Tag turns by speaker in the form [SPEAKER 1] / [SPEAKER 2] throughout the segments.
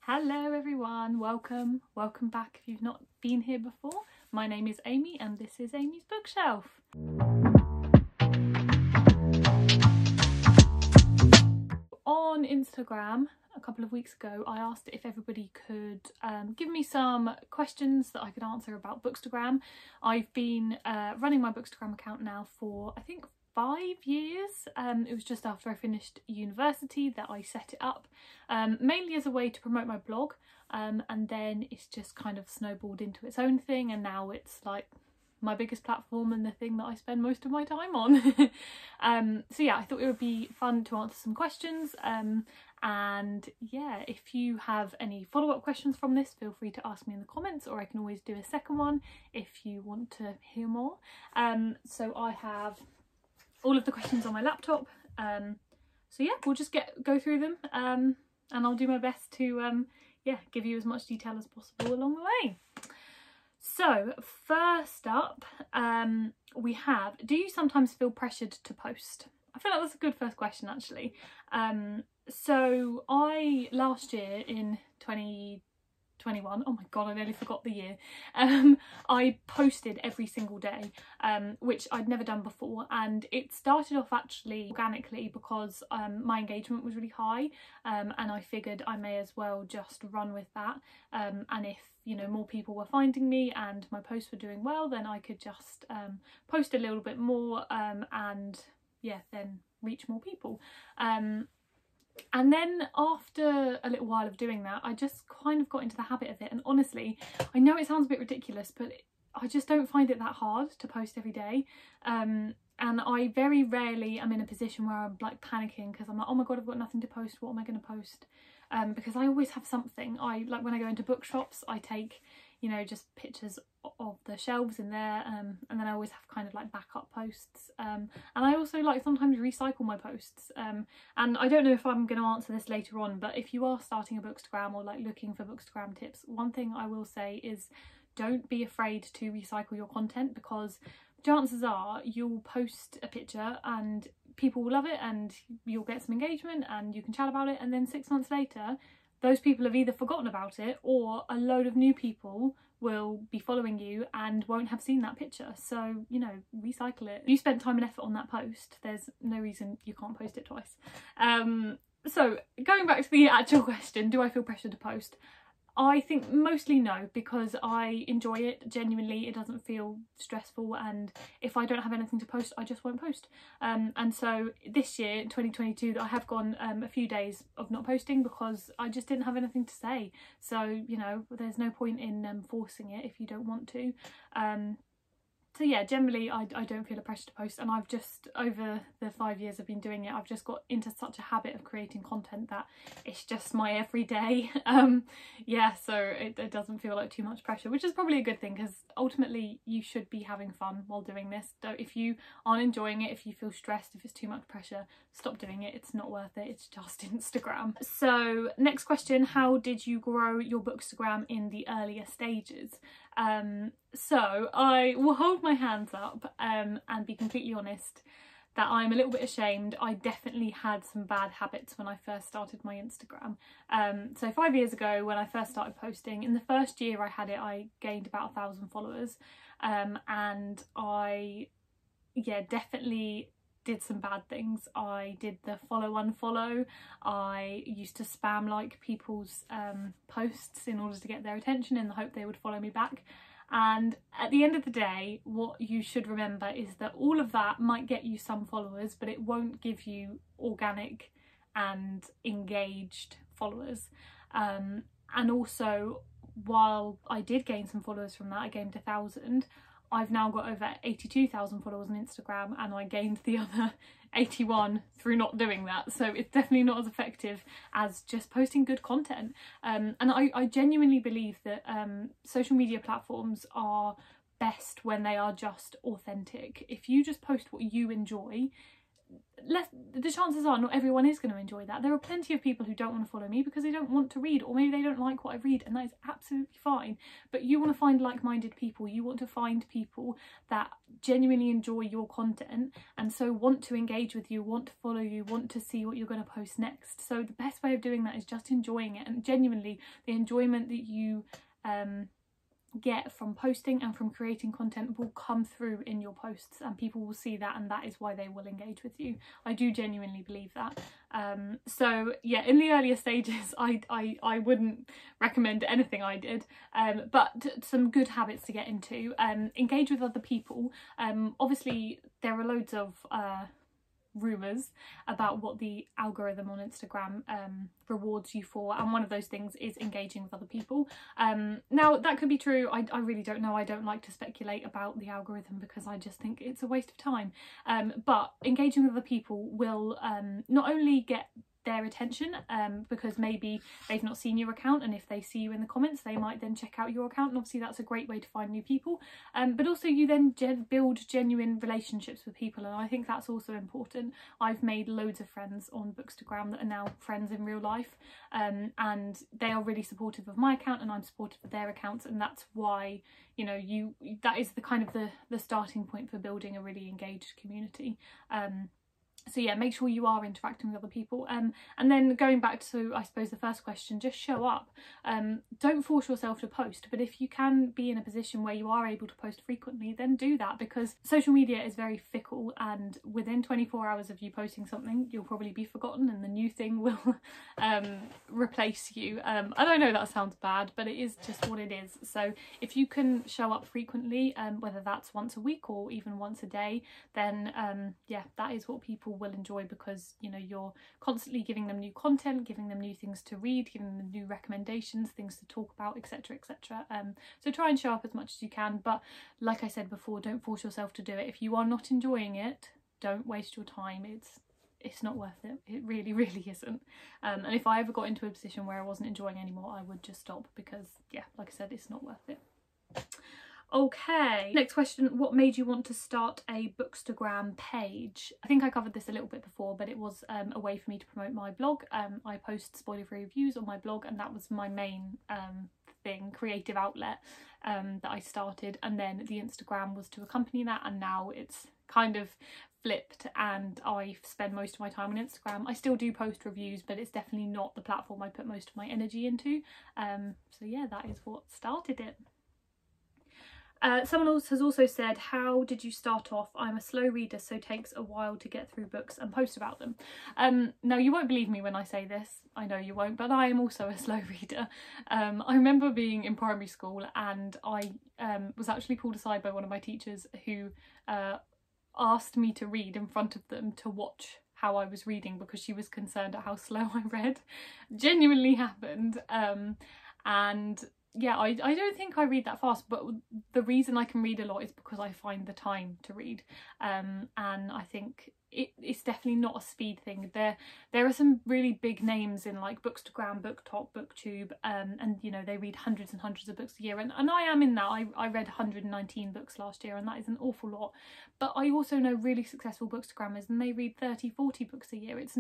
[SPEAKER 1] Hello everyone, welcome back if you've not been here before. My name is Amy and this is Amy's Bookshelf. On Instagram a couple of weeks ago I asked if everybody could give me some questions that I could answer about Bookstagram. I've been running my Bookstagram account now for I think 5 years. It was just after I finished university that I set it up, mainly as a way to promote my blog, and then it's just kind of snowballed into its own thing, and now it's like my biggest platform and the thing that I spend most of my time on. So yeah, I thought it would be fun to answer some questions, and yeah, if you have any follow-up questions from this, feel free to ask me in the comments, or I can always do a second one if you want to hear more. So I have all of the questions on my laptop, so yeah, we'll just go through them, and I'll do my best to yeah, give you as much detail as possible along the way. So first up, we have, do you sometimes feel pressured to post? I feel like that's a good first question actually. So I last year in 2021, oh my god, I nearly forgot the year, I posted every single day, which I'd never done before, and it started off actually organically because my engagement was really high, and I figured I may as well just run with that, and if you know more people were finding me and my posts were doing well, then I could just post a little bit more, and yeah, then reach more people. And then after a little while of doing that, I just kind of got into the habit of it, and honestly, I know it sounds a bit ridiculous, but I just don't find it that hard to post every day, and I very rarely am in a position where I'm like panicking because I'm like, oh my god, I've got nothing to post, what am I going to post? Because I always have something. I like when I go into bookshops, I take, you know, just pictures of the shelves in there, and then I always have kind of like backup posts, and I also like sometimes recycle my posts, and I don't know if I'm going to answer this later on, but if you are starting a Bookstagram or like looking for Bookstagram tips, one thing I will say is don't be afraid to recycle your content, because chances are you'll post a picture and people will love it and you'll get some engagement and you can chat about it, and then 6 months later those people have either forgotten about it or a load of new people will be following you and won't have seen that picture. So, you know, recycle it. You spent time and effort on that post, there's no reason you can't post it twice. So going back to the actual question, do I feel pressured to post? I think mostly no, because I enjoy it genuinely. It doesn't feel stressful, and if I don't have anything to post, I just won't post. And so this year, 2022, I have gone a few days of not posting because I just didn't have anything to say. So, you know, there's no point in forcing it if you don't want to. So yeah, generally I don't feel a pressure to post, and I've just, over the 5 years I've been doing it, I've just got into such a habit of creating content that it's just my everyday. Yeah, so it doesn't feel like too much pressure, which is probably a good thing, because ultimately you should be having fun while doing this. So if you aren't enjoying it, if you feel stressed, if it's too much pressure, stop doing it. It's not worth it. It's just Instagram. So next question, how did you grow your Bookstagram in the earlier stages? So I will hold my hands up and be completely honest that I'm a little bit ashamed. I definitely had some bad habits when I first started my Instagram. So 5 years ago when I first started posting, in the first year I had it, I gained about 1,000 followers, and I, yeah, definitely did some bad things. I did the follow unfollow. I used to spam like people's posts in order to get their attention in the hope they would follow me back. And at the end of the day, what you should remember is that all of that might get you some followers, but it won't give you organic and engaged followers. And also, while I did gain some followers from that, I gained 1,000. I've now got over 82,000 followers on Instagram, and I gained the other 81 through not doing that. So it's definitely not as effective as just posting good content. And I genuinely believe that social media platforms are best when they are just authentic. If you just post what you enjoy, the chances are not everyone is going to enjoy that. There are plenty of people who don't want to follow me because they don't want to read, or maybe they don't like what I read, and that is absolutely fine. But you want to find like-minded people. You want to find people that genuinely enjoy your content and so want to engage with you, want to follow you, want to see what you're going to post next. So the best way of doing that is just enjoying it, and genuinely the enjoyment that you get from posting and from creating content will come through in your posts, and people will see that, and that is why they will engage with you. I do genuinely believe that. So yeah, in the earlier stages I wouldn't recommend anything I did, but some good habits to get into. Engage with other people. Obviously there are loads of rumours about what the algorithm on Instagram rewards you for, and one of those things is engaging with other people. Now that could be true, I really don't know. I don't like to speculate about the algorithm because I just think it's a waste of time, but engaging with other people will not only get their attention, because maybe they've not seen your account, and if they see you in the comments they might then check out your account, and obviously that's a great way to find new people, but also you then build genuine relationships with people, and I think that's also important. I've made loads of friends on Bookstagram that are now friends in real life, and they are really supportive of my account and I'm supportive of their accounts, and that's why, you know, that is the kind of the starting point for building a really engaged community. So yeah, make sure you are interacting with other people, and then going back to, I suppose, the first question, just show up. Don't force yourself to post, but if you can be in a position where you are able to post frequently, then do that, because social media is very fickle, and within 24 hours of you posting something you'll probably be forgotten and the new thing will replace you. I don't know, that sounds bad, but it is just what it is. So if you can show up frequently, whether that's once a week or even once a day, then yeah, that is what people will enjoy, because you know you're constantly giving them new content, giving them new things to read, giving them new recommendations, things to talk about, etc, etc. So try and show up as much as you can, but like I said before, don't force yourself to do it. If you are not enjoying it, don't waste your time. It's not worth it. It really isn't. And if I ever got into a position where I wasn't enjoying anymore, I would just stop, because yeah, like I said, it's not worth it. Okay, next question. What made you want to start a Bookstagram page? I think I covered this a little bit before, but it was a way for me to promote my blog. I post spoiler-free reviews on my blog, and that was my main creative outlet that I started, and then the Instagram was to accompany that, and now it's kind of flipped and I spend most of my time on Instagram. I still do post reviews, but it's definitely not the platform I put most of my energy into. So yeah, that is what started it. Someone else has also said, how did you start off? I'm a slow reader, so it takes a while to get through books and post about them. Now, you won't believe me when I say this. I know you won't, but I am also a slow reader. I remember being in primary school, and I was actually pulled aside by one of my teachers who asked me to read in front of them to watch how I was reading, because she was concerned at how slow I read. Genuinely happened. And yeah, I don't think I read that fast, but the reason I can read a lot is because I find the time to read, and I think it's definitely not a speed thing. There are some really big names in like Bookstagram, BookTok, BookTube, and you know, they read hundreds and hundreds of books a year, and I am in that. I read 119 books last year, and that is an awful lot. But I also know really successful Bookstagrammers, and they read 30, 40 books a year. It's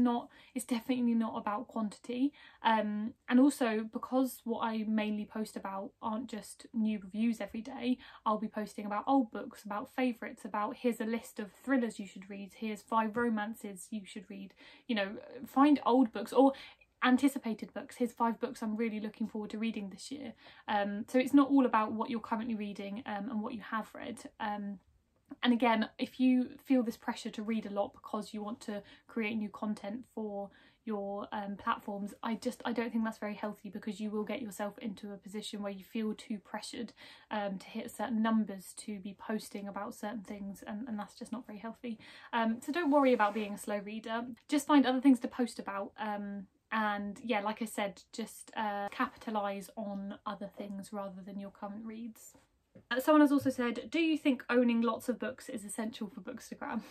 [SPEAKER 1] definitely not about quantity, and also because what I mainly post about aren't just new reviews every day. I'll be posting about old books, about favourites, about here's a list of thrillers you should read, here's 5 romances you should read, you know, find old books or anticipated books. Here's 5 books I'm really looking forward to reading this year. So it's not all about what you're currently reading and what you have read. And again, if you feel this pressure to read a lot because you want to create new content for your platforms, I don't think that's very healthy, because you will get yourself into a position where you feel too pressured to hit certain numbers to be posting about certain things, and that's just not very healthy. So don't worry about being a slow reader, just find other things to post about, and yeah, like I said, just capitalise on other things rather than your current reads. Someone has also said, do you think owning lots of books is essential for Bookstagram?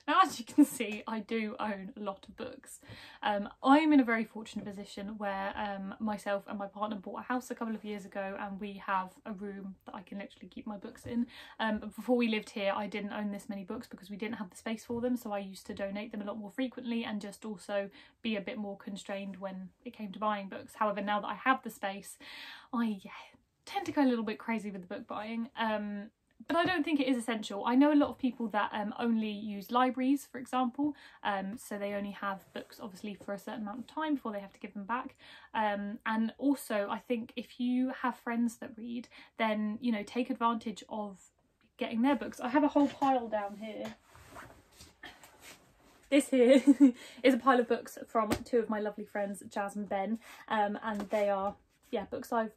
[SPEAKER 1] Now, as you can see, I do own a lot of books. I'm in a very fortunate position where myself and my partner bought a house a couple of years ago, and we have a room that I can literally keep my books in. But before we lived here, I didn't own this many books because we didn't have the space for them, so I used to donate them a lot more frequently and just also be a bit more constrained when it came to buying books. However, now that I have the space, I tend to go a little bit crazy with the book buying. But I don't think it is essential. I know a lot of people that only use libraries, for example, so they only have books obviously for a certain amount of time before they have to give them back. And also I think if you have friends that read, then, you know, take advantage of getting their books. I have a whole pile down here. This here is a pile of books from two of my lovely friends, Jazz and Ben, and they are, yeah, books I've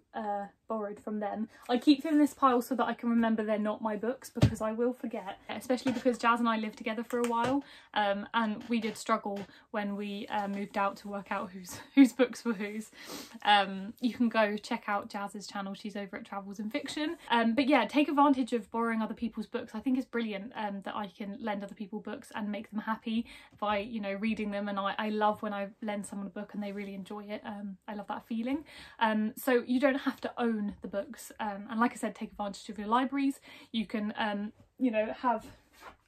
[SPEAKER 1] borrowed from them. I keep them in this pile so that I can remember they're not my books, because I will forget, especially because Jazz and I lived together for a while, and we did struggle when we moved out to work out whose books were whose. You can go check out Jazz's channel, she's over at Travels in Fiction. But yeah, take advantage of borrowing other people's books. I think it's brilliant that I can lend other people books and make them happy by, you know, reading them, and I love when I lend someone a book and they really enjoy it. I love that feeling. So you don't have to own the books, and like I said, take advantage of your libraries. You can you know, have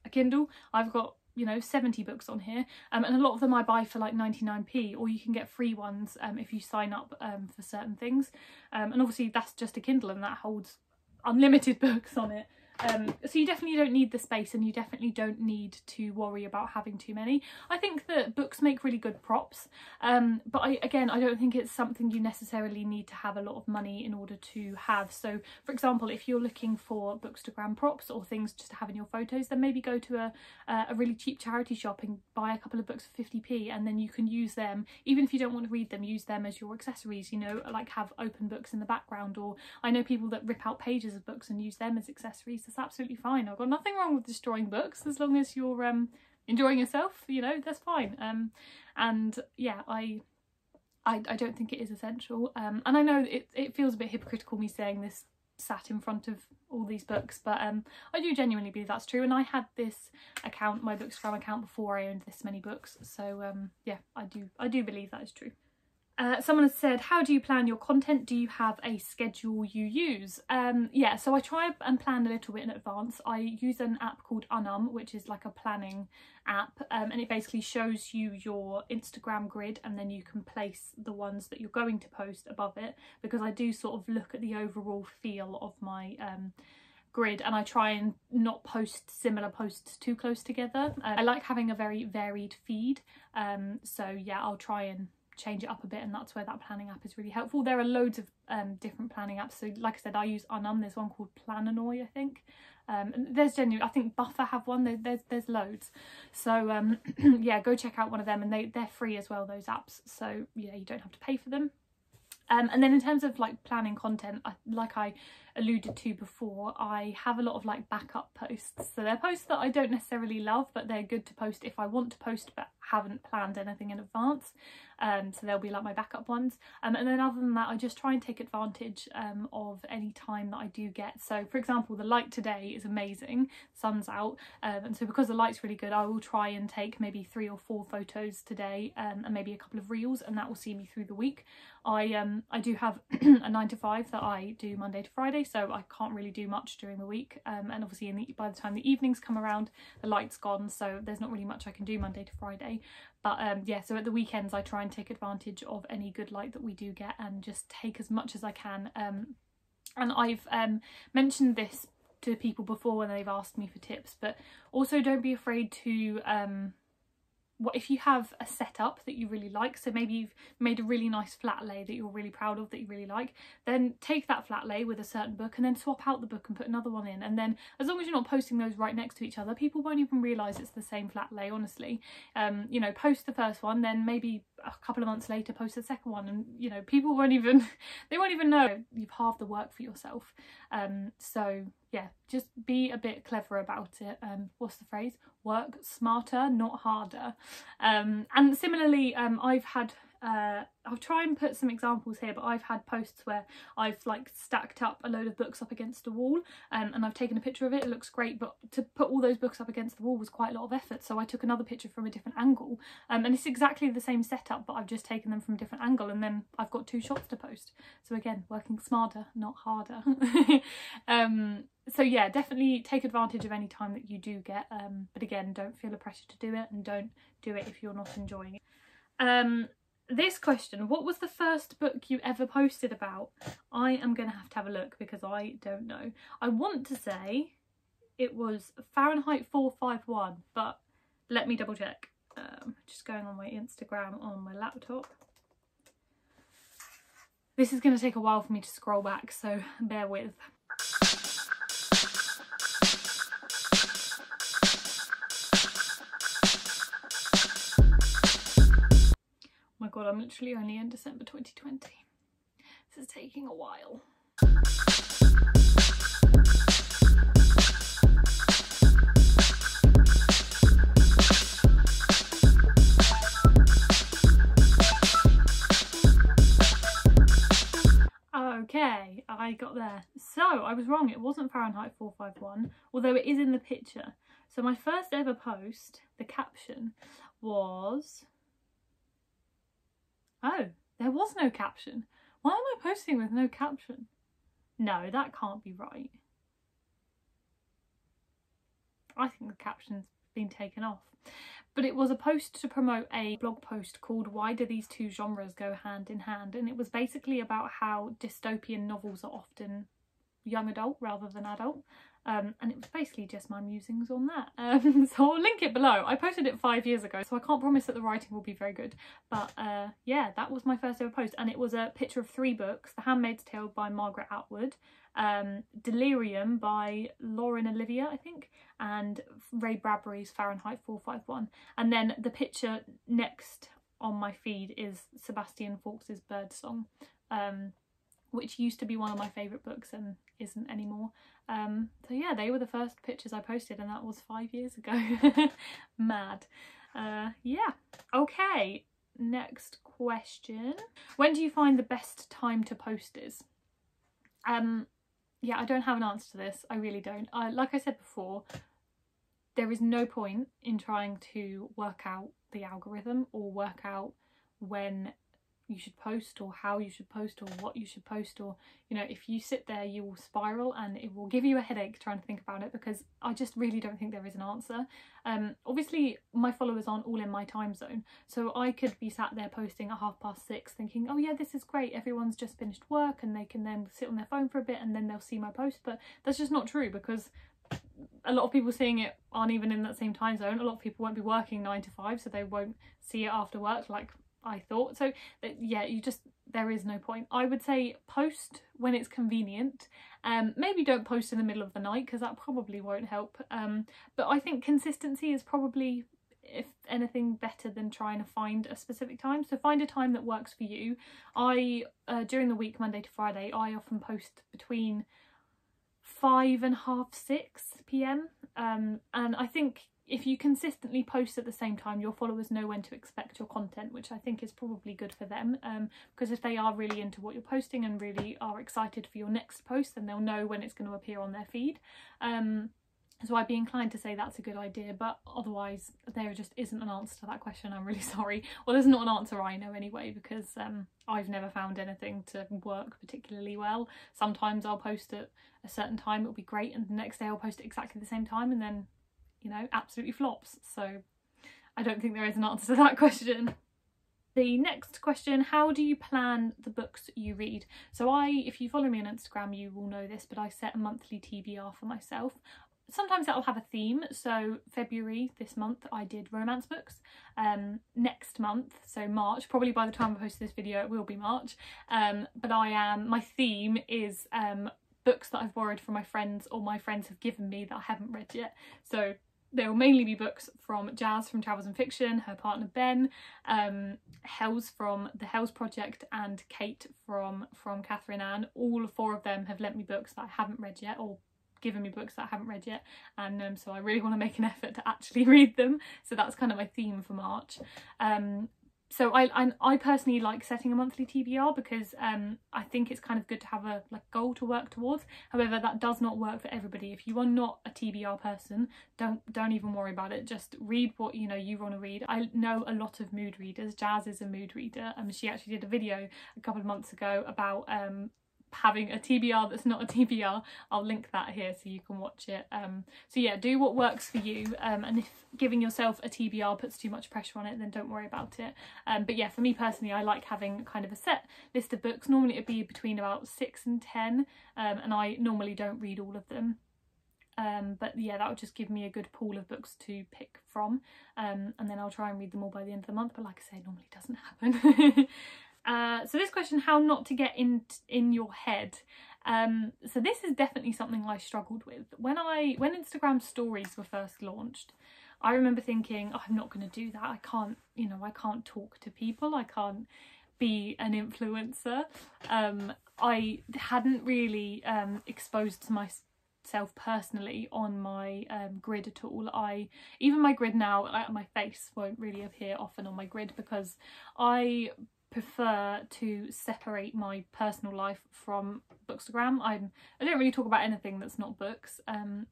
[SPEAKER 1] a Kindle. I've got, you know, 70 books on here, and a lot of them I buy for like 99p, or you can get free ones if you sign up for certain things, and obviously that's just a Kindle and that holds unlimited books on it. So you definitely don't need the space, and you definitely don't need to worry about having too many. I think that books make really good props, but again, I don't think it's something you necessarily need to have a lot of money in order to have. So for example, if you're looking for Bookstagram props or things just to have in your photos, then maybe go to a really cheap charity shop and buy a couple of books for 50p, and then you can use them, even if you don't want to read them, use them as your accessories, you know, like have open books in the background. Or I know people that rip out pages of books and use them as accessories. That's absolutely fine. I've got nothing wrong with destroying books as long as you're enjoying yourself, you know, that's fine. And yeah, I don't think it is essential, and I know it feels a bit hypocritical me saying this sat in front of all these books, but I do genuinely believe that's true, and I had this account, my Bookstagram account, before I owned this many books, so yeah, I do believe that is true. Someone has said, how do you plan your content? Do you have a schedule you use? Yeah, so I try and plan a little bit in advance. I use an app called which is like a planning app, and it basically shows you your Instagram grid, and then you can place the ones that you're going to post above it, because I do sort of look at the overall feel of my grid, and I try and not post similar posts too close together. I like having a very varied feed, so yeah, I'll try and change it up a bit, and that's where that planning app is really helpful. There are loads of different planning apps, so like I said, I use there's one called Plananoy, I think, and there's genuinely, I think Buffer have one, there's loads, so yeah, go check out one of them, and they're free as well, those apps, so yeah, you don't have to pay for them. And then in terms of like planning content, like I alluded to before, I have a lot of like backup posts. So they're posts that I don't necessarily love, but they're good to post if I want to post but haven't planned anything in advance. So they'll be like my backup ones. And then other than that, I just try and take advantage of any time that I do get. So for example, the light today is amazing, sun's out, and so because the light's really good, I will try and take maybe 3 or 4 photos today, and maybe a couple of reels, and that will see me through the week. I do have a 9 to 5 that I do Monday to Friday, so I can't really do much during the week, and obviously by the time the evenings come around, the light's gone, so there's not really much I can do Monday to Friday. But yeah, so at the weekends I try and take advantage of any good light that we do get and just take as much as I can. And I've mentioned this to people before when they've asked me for tips, but also don't be afraid to what if you have a setup that you really like, so maybe you've made a really nice flat lay that you're really proud of, that you really like, then take that flat lay with a certain book and then swap out the book and put another one in, and then as long as you're not posting those right next to each other, people won't even realise it's the same flat lay, honestly. You know, post the first one, then maybe a couple of months later post the second one, and you know, people won't even they won't even know you've halved the work for yourself. So yeah, just be a bit clever about it. What's the phrase? Work smarter, not harder. And similarly, I've had I'll try and put some examples here, but I've had posts where I've like stacked up a load of books up against a wall, and I've taken a picture of it. It looks great, but to put all those books up against the wall was quite a lot of effort, so I took another picture from a different angle, and it's exactly the same setup, but I've just taken them from a different angle, and then I've got 2 shots to post. So again, working smarter, not harder. So yeah, definitely take advantage of any time that you do get, but again, don't feel the pressure to do it, and don't do it if you're not enjoying it. This question, what was the first book you ever posted about? I am going to have a look because I don't know. I want to say it was Fahrenheit 451, but let me double check. Just going on my Instagram on my laptop. This is going to take a while for me to scroll back, so bear with. Oh my god, I'm literally only in December 2020. This is taking a while. Okay, I got there. So, I was wrong, it wasn't Fahrenheit 451, although it is in the picture. So my first ever post, the caption was... Oh, there was no caption. Why am I posting with no caption? No, that can't be right. I think the caption's been taken off. But it was a post to promote a blog post called Why Do These Two Genres Go Hand in Hand? And it was basically about how dystopian novels are often young adult rather than adult. And it was basically just my musings on that. So I'll link it below. I posted it 5 years ago, so I can't promise that the writing will be very good. But yeah, that was my first ever post. And it was a picture of 3 books. The Handmaid's Tale by Margaret Atwood, Delirium by Lauren Olivia, I think, and Ray Bradbury's Fahrenheit 451. And then the picture next on my feed is Sebastian Faulks's Birdsong, which used to be one of my favourite books and isn't anymore. So yeah, they were the first pictures I posted, and that was 5 years ago. Mad. Yeah. Okay, next question. When do you find the best time to post is? Yeah, I don't have an answer to this. I really don't. Like I said before, there is no point in trying to work out the algorithm or work out when you should post or how you should post or what you should post, or, you know, if you sit there you will spiral and it will give you a headache trying to think about it, because I just really don't think there is an answer. Obviously my followers aren't all in my time zone, so I could be sat there posting at 6:30 thinking, oh yeah, this is great, everyone's just finished work and they can then sit on their phone for a bit and then they'll see my post. But that's just not true, because a lot of people seeing it aren't even in that same time zone. A lot of people won't be working 9 to 5, so they won't see it after work like I thought. So yeah, there is no point. I would say post when it's convenient. Maybe don't post in the middle of the night, because that probably won't help. But I think consistency is probably, if anything, better than trying to find a specific time. So find a time that works for you. During the week, Monday to Friday, I often post between 5 and half 6 p.m. And I think if you consistently post at the same time, your followers know when to expect your content, which I think is probably good for them, because if they are really into what you're posting and really are excited for your next post, then they'll know when it's going to appear on their feed. So I'd be inclined to say that's a good idea, but otherwise there just isn't an answer to that question. I'm really sorry. Well, there's not an answer I know anyway, because I've never found anything to work particularly well. Sometimes I'll post at a certain time, it'll be great, and the next day I'll post at exactly the same time, and then, you know, absolutely flops. So I don't think there is an answer to that question. The next question, how do you plan the books you read? So if you follow me on Instagram, you will know this, but I set a monthly TBR for myself. Sometimes that'll have a theme. So February, this month, I did romance books. Next month, so March, probably by the time I post this video it will be March, but my theme is books that I've borrowed from my friends or my friends have given me that I haven't read yet. So there will mainly be books from Jazz from Travels and Fiction, her partner Ben, Hells from the Hells Project, and Kate from Catherine Anne. All 4 of them have lent me books that I haven't read yet, or given me books that I haven't read yet, and so I really want to make an effort to actually read them. So that's kind of my theme for March. So I personally like setting a monthly TBR because I think it's kind of good to have a goal to work towards. However, that does not work for everybody. If you are not a TBR person, don't even worry about it. Just read what you want to read. I know a lot of mood readers. Jazz is a mood reader. She actually did a video a couple of months ago about having a TBR that's not a TBR. I'll link that here so you can watch it. So yeah, do what works for you, and if giving yourself a TBR puts too much pressure on it, then don't worry about it. But yeah, for me personally, I like having kind of a set list of books. Normally it'd be between about 6 and 10, and I normally don't read all of them. But yeah, that would just give me a good pool of books to pick from, and then I'll try and read them all by the end of the month, but like I say, it normally doesn't happen. So this question, how not to get in your head. So this is definitely something I struggled with. When Instagram stories were first launched, I remember thinking, oh, I'm not going to do that. I can't, I can't talk to people. I can't be an influencer. I hadn't really exposed to myself personally on my grid at all. Even my grid now, my face won't really appear often on my grid because I prefer to separate my personal life from Bookstagram. I don't really talk about anything that's not books,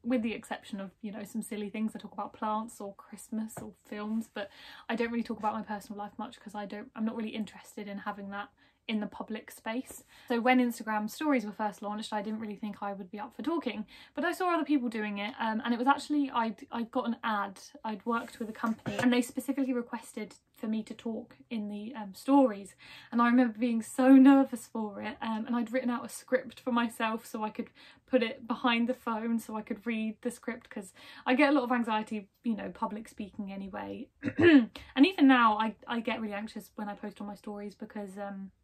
[SPEAKER 1] with the exception of some silly things. I talk about plants or Christmas or films, but I don't really talk about my personal life much because I'm not really interested in having that in the public space. So when Instagram stories were first launched, I didn't really think I would be up for talking, but I saw other people doing it, and it was actually I'd got an ad. I'd worked with a company and they specifically requested for me to talk in the stories, and I remember being so nervous for it, and I'd written out a script for myself so I could put it behind the phone so I could read the script, because I get a lot of anxiety public speaking anyway. And even now I get really anxious when I post on my stories because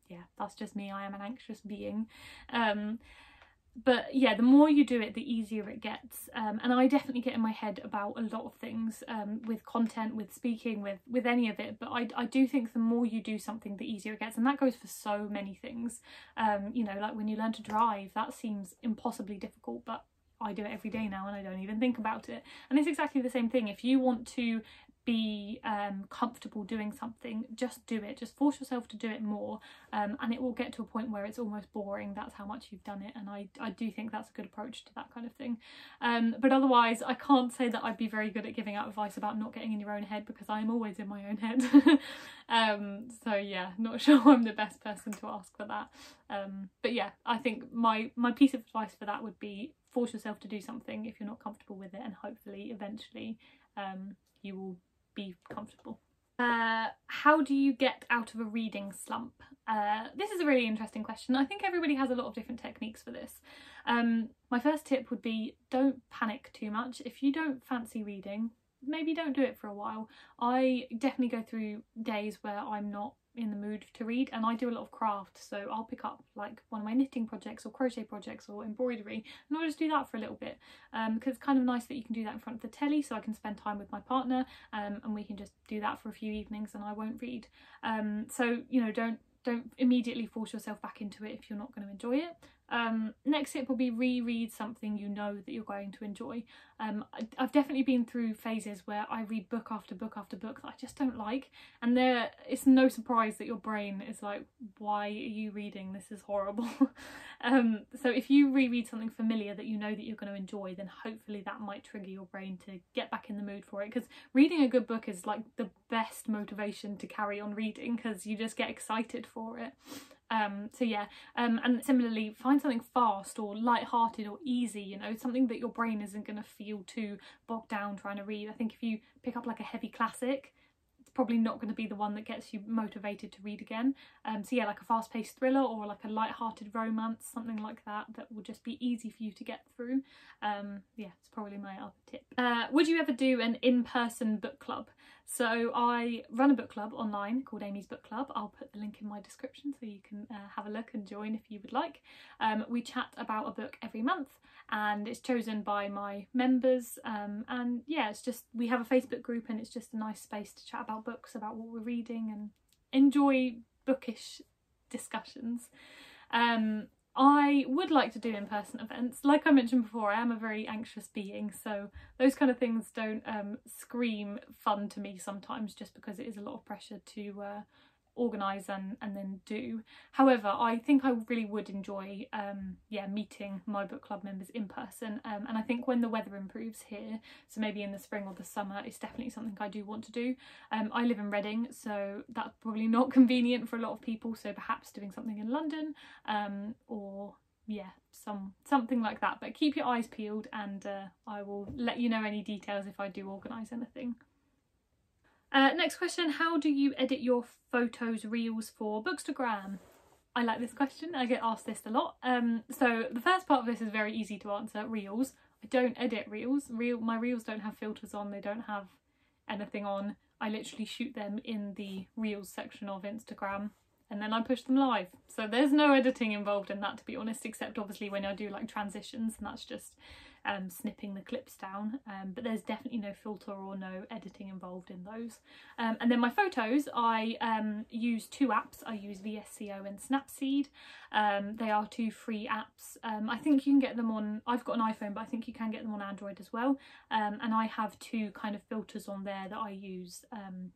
[SPEAKER 1] yeah, that's just me. I am an anxious being. But yeah, the more you do it, the easier it gets. And I definitely get in my head about a lot of things, with content, with speaking, with any of it. But I do think the more you do something, the easier it gets. And that goes for so many things. Like when you learn to drive, that seems impossibly difficult, but I do it every day now and I don't even think about it. And it's exactly the same thing. If you want to be comfortable doing something, just do it. Just force yourself to do it more, and it will get to a point where it's almost boring. That's how much you've done it, and I do think that's a good approach to that kind of thing. But otherwise, I can't say that I'd be very good at giving out advice about not getting in your own head, because I'm always in my own head. So yeah, not sure I'm the best person to ask for that. But yeah, I think my piece of advice for that would be force yourself to do something if you're not comfortable with it, and hopefully eventually you will be comfortable. How do you get out of a reading slump? This is a really interesting question. I think everybody has a lot of different techniques for this. My first tip would be, don't panic too much. If you don't fancy reading, maybe don't do it for a while. I definitely go through days where I'm not in the mood to read, and I do a lot of craft, so I'll pick up like one of my knitting projects or crochet projects or embroidery, and I'll just do that for a little bit, because it's kind of nice that you can do that in front of the telly, so I can spend time with my partner, and we can just do that for a few evenings and I won't read. So don't immediately force yourself back into it if you're not going to enjoy it. Next tip will be reread something you know that you're going to enjoy. I've definitely been through phases where I read book after book after book that I just don't like, and it's no surprise that your brain is like, why are you reading? This is horrible. So if you reread something familiar that you know that you're going to enjoy, then hopefully that might trigger your brain to get back in the mood for it, because reading a good book is like the best motivation to carry on reading, because you just get excited for it. So yeah, and similarly, find something fast or light-hearted or easy, something that your brain isn't going to feel too bogged down trying to read. I think if you pick up like a heavy classic, it's probably not going to be the one that gets you motivated to read again. So yeah, like a fast-paced thriller or like a light-hearted romance, something like that will just be easy for you to get through. Yeah, it's probably my other tip. Would you ever do an in-person book club? So I run a book club online called Amy's Book Club. I'll put the link in my description so you can have a look and join if you would like. We chat about a book every month, and it's chosen by my members, and yeah, it's just, we have a Facebook group, and it's just a nice space to chat about books, about what we're reading, and enjoy bookish discussions. I would like to do in-person events. Like I mentioned before, I am a very anxious being, so those kind of things don't scream fun to me sometimes, just because it is a lot of pressure to organise and then do. However, I think I really would enjoy yeah, meeting my book club members in person, and I think when the weather improves here, so maybe in the spring or the summer, it's definitely something I do want to do. I live in Reading, so that's probably not convenient for a lot of people, so perhaps doing something in London, or yeah, something like that. But keep your eyes peeled, and I will let you know any details if I do organise anything. Next question, how do you edit your photos reels for Bookstagram? I like this question, I get asked this a lot. So the first part of this is very easy to answer, reels. I don't edit reels. My reels don't have filters on, they don't have anything on. I literally shoot them in the reels section of Instagram and then I push them live. So there's no editing involved in that, to be honest, except obviously when I do like transitions, and that's just snipping the clips down, but there's definitely no filter or no editing involved in those. And then my photos, I use two apps. I use VSCO and Snapseed. They are two free apps. I think you can get them on, I've got an iPhone, but I think you can get them on Android as well. And I have two kind of filters on there that I use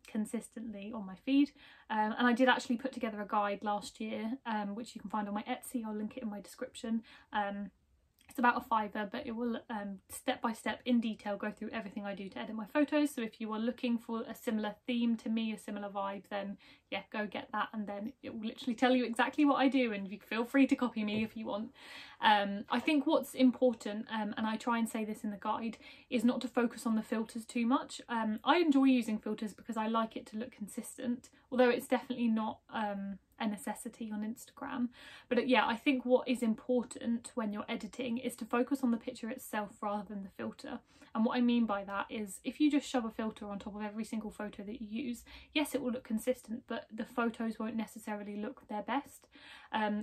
[SPEAKER 1] consistently on my feed. And I did actually put together a guide last year, which you can find on my Etsy. I'll link it in my description. It's about a £5, but it will step by step in detail go through everything I do to edit my photos. So if you are looking for a similar theme to me, a similar vibe, then yeah, go get that, and then it will literally tell you exactly what I do, and you feel free to copy me if you want. I think what's important, and I try and say this in the guide, is not to focus on the filters too much. I enjoy using filters because I like it to look consistent, although it's definitely not a necessity on Instagram. But yeah, I think what is important when you're editing is to focus on the picture itself rather than the filter. And what I mean by that is, if you just shove a filter on top of every single photo that you use, yes, it will look consistent, but the photos won't necessarily look their best.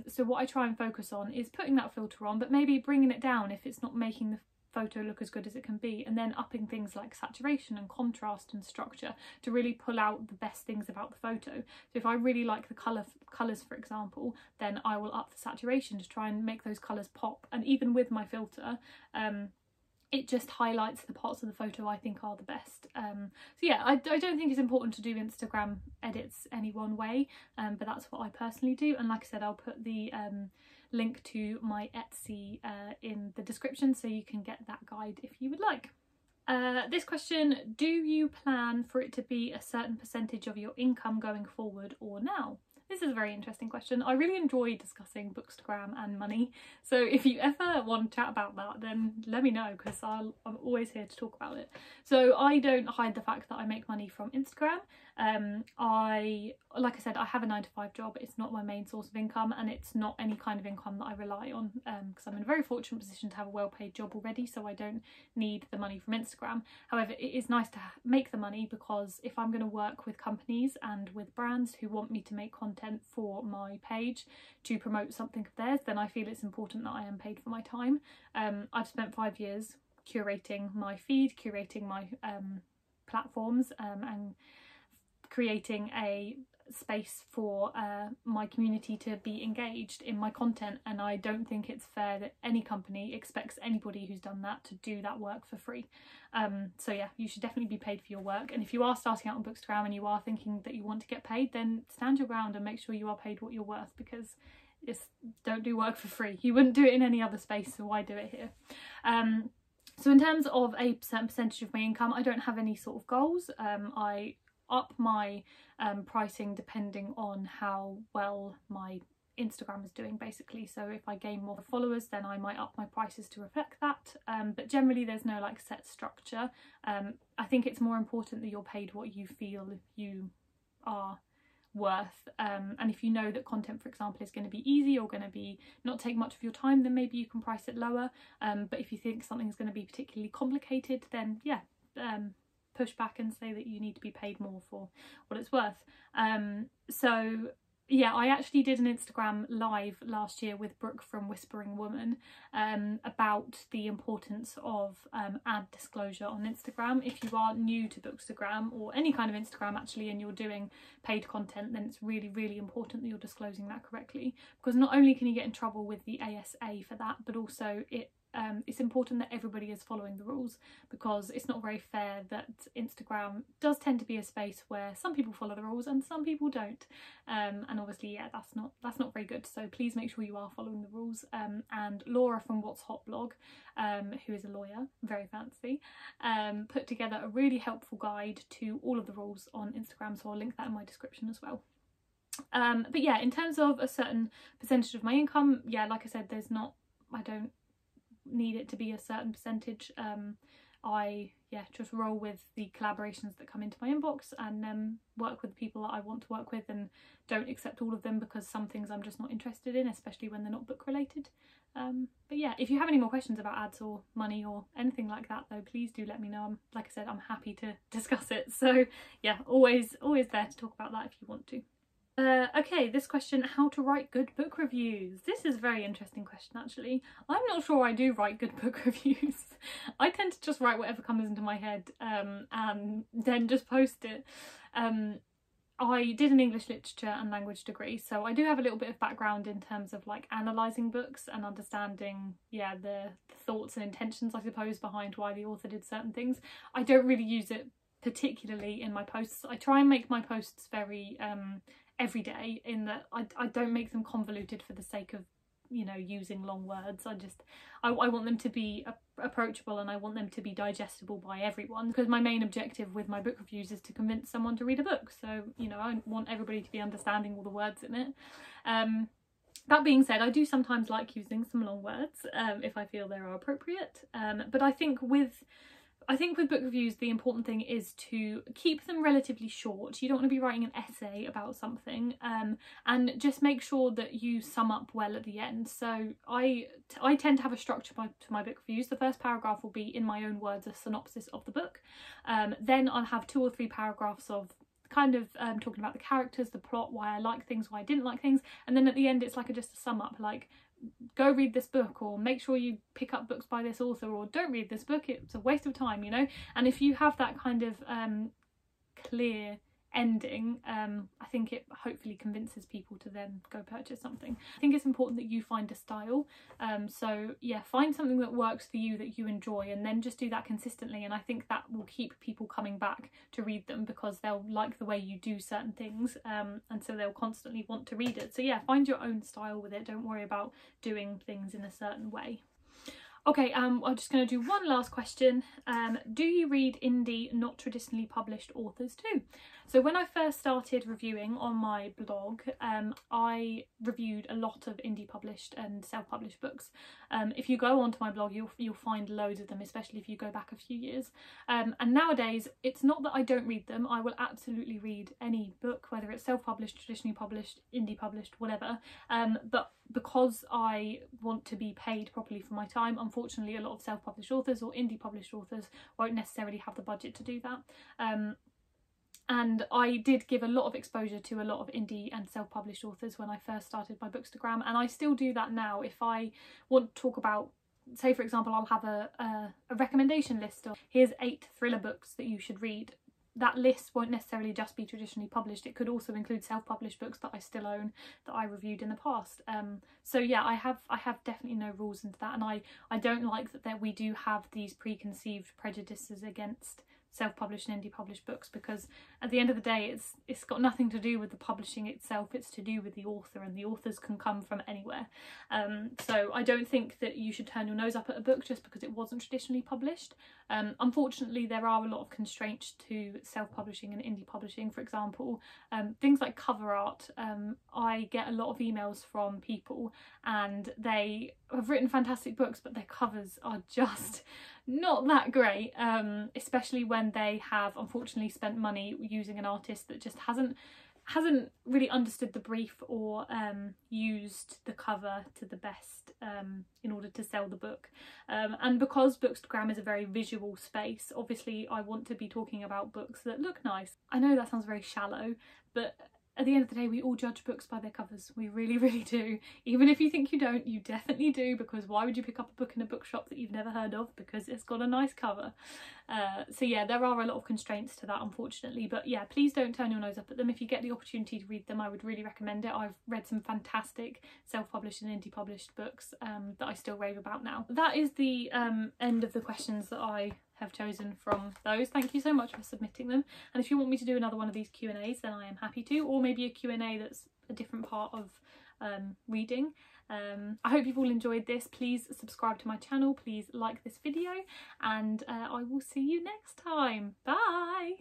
[SPEAKER 1] So what I try and focus on is putting that filter on, but maybe bringing it down if it's not making the photo look as good as it can be, and then upping things like saturation and contrast and structure to really pull out the best things about the photo. So if I really like the colours, for example, then I will up the saturation to try and make those colours pop. And even with my filter, it just highlights the parts of the photo I think are the best. So yeah, I don't think it's important to do Instagram edits any one way, but that's what I personally do. And like I said, I'll put the link to my Etsy in the description, so you can get that guide if you would like. This question, do you plan for it to be a certain percentage of your income going forward or now? This is a very interesting question. I really enjoy discussing Bookstagram and money, so if you ever want to chat about that, then let me know, because I'm always here to talk about it. So I don't hide the fact that I make money from Instagram. Like I said, I have a 9-to-5 job. It's not my main source of income, and it's not any kind of income that I rely on, because I'm in a very fortunate position to have a well-paid job already, so I don't need the money from Instagram. However, it is nice to make the money, because if I'm going to work with companies and with brands who want me to make content for my page to promote something of theirs, then I feel it's important that I am paid for my time. I've spent 5 years curating my feed, curating my platforms, and creating a space for my community to be engaged in my content, and I don't think it's fair that any company expects anybody who's done that to do that work for free. So yeah, you should definitely be paid for your work, and if you are starting out on Bookstagram and you are thinking that you want to get paid, then stand your ground and make sure you are paid what you're worth, because just don't do work for free. You wouldn't do it in any other space, so why do it here? So in terms of a certain percentage of my income, I don't have any sort of goals. I up my pricing depending on how well my Instagram is doing, basically. So if I gain more followers, then I might up my prices to reflect that, but generally there's no like set structure. I think it's more important that you're paid what you feel you are worth, and if you know that content, for example, is going to be easy or going to be not take much of your time, then maybe you can price it lower, but if you think something's going to be particularly complicated, then yeah, push back and say that you need to be paid more for what it's worth. So yeah, I actually did an Instagram live last year with Brooke from Whispering Woman about the importance of ad disclosure on Instagram. If you are new to Bookstagram, or any kind of Instagram actually, and you're doing paid content, then it's really, really important that you're disclosing that correctly, because not only can you get in trouble with the ASA for that, but also it's important that everybody is following the rules, because it's not very fair that Instagram does tend to be a space where some people follow the rules and some people don't, and obviously, yeah, that's not very good. So please make sure you are following the rules. And Laura from What's Hot blog, who is a lawyer, very fancy, put together a really helpful guide to all of the rules on Instagram, so I'll link that in my description as well. But yeah, in terms of a certain percentage of my income, yeah, like I said, I don't need it to be a certain percentage. I just roll with the collaborations that come into my inbox, and work with the people that I want to work with, and don't accept all of them, because some things I'm just not interested in, especially when they're not book related. But yeah, if you have any more questions about ads or money or anything like that, though, please do let me know. Like I said, I'm happy to discuss it, so yeah, always there to talk about that if you want to. Okay, this question, how to write good book reviews. This is a very interesting question, actually. I'm not sure I do write good book reviews. I tend to just write whatever comes into my head, and then just post it. I did an English literature and language degree, so I do have a little bit of background in terms of like analysing books and understanding, yeah, the thoughts and intentions, I suppose, behind why the author did certain things. I don't really use it particularly in my posts. I try and make my posts very every day, in that I don't make them convoluted for the sake of, you know, using long words. I want them to be approachable, and I want them to be digestible by everyone, because my main objective with my book reviews is to convince someone to read a book. So, you know, I want everybody to be understanding all the words in it. That being said, I do sometimes like using some long words if I feel they are appropriate, but I think with book reviews, the important thing is to keep them relatively short. You don't want to be writing an essay about something, and just make sure that you sum up well at the end. So I tend to have a structure to my book reviews. The first paragraph will be, in my own words, a synopsis of the book. Then I'll have 2 or 3 paragraphs of kind of talking about the characters, the plot, why I like things, why I didn't like things, and then at the end it's like just a sum up, like, go read this book, or make sure you pick up books by this author, or don't read this book, it's a waste of time, you know. And if you have that kind of clear ending, I think it hopefully convinces people to then go purchase something. I think it's important that you find a style, so yeah, find something that works for you, that you enjoy, and then just do that consistently, and I think that will keep people coming back to read them, because they'll like the way you do certain things, and so they'll constantly want to read it. So yeah, find your own style with it, don't worry about doing things in a certain way. Okay, I'm just going to do one last question. Do you read indie, not traditionally published authors too? So when I first started reviewing on my blog, I reviewed a lot of indie published and self-published books. If you go onto my blog, you'll find loads of them, especially if you go back a few years. And nowadays, it's not that I don't read them. I will absolutely read any book, whether it's self-published, traditionally published, indie published, whatever. But because I want to be paid properly for my time, unfortunately a lot of self-published authors or indie published authors won't necessarily have the budget to do that. And I did give a lot of exposure to a lot of indie and self-published authors when I first started my Bookstagram, and I still do that now. If I want to talk about, say for example, I'll have a recommendation list of here's 8 thriller books that you should read. That list won't necessarily just be traditionally published. It could also include self-published books that I still own, that I reviewed in the past. So yeah, I have definitely no rules into that, and I don't like that we do have these preconceived prejudices against self-published and indie published books, because at the end of the day it's got nothing to do with the publishing itself, it's to do with the author, and the authors can come from anywhere. So I don't think that you should turn your nose up at a book just because it wasn't traditionally published. Unfortunately, there are a lot of constraints to self-publishing and indie publishing. For example, things like cover art. I get a lot of emails from people and they have written fantastic books, but their covers are just not that great, especially when they have unfortunately spent money using an artist that just hasn't really understood the brief, or used the cover to the best in order to sell the book. And because Bookstagram is a very visual space, obviously I want to be talking about books that look nice. I know that sounds very shallow, but at the end of the day, we all judge books by their covers. We really, really do. Even if you think you don't, you definitely do, because why would you pick up a book in a bookshop that you've never heard of? Because it's got a nice cover. So yeah, there are a lot of constraints to that, unfortunately. But yeah, please don't turn your nose up at them. If you get the opportunity to read them, I would really recommend it. I've read some fantastic self-published and indie published books that I still rave about now. That is the end of the questions that I have chosen from those. Thank you so much for submitting them, and if you want me to do another one of these Q&As, then I am happy to, or maybe a Q&A that's a different part of reading. I hope you've all enjoyed this. Please subscribe to my channel, please like this video, and I will see you next time. Bye!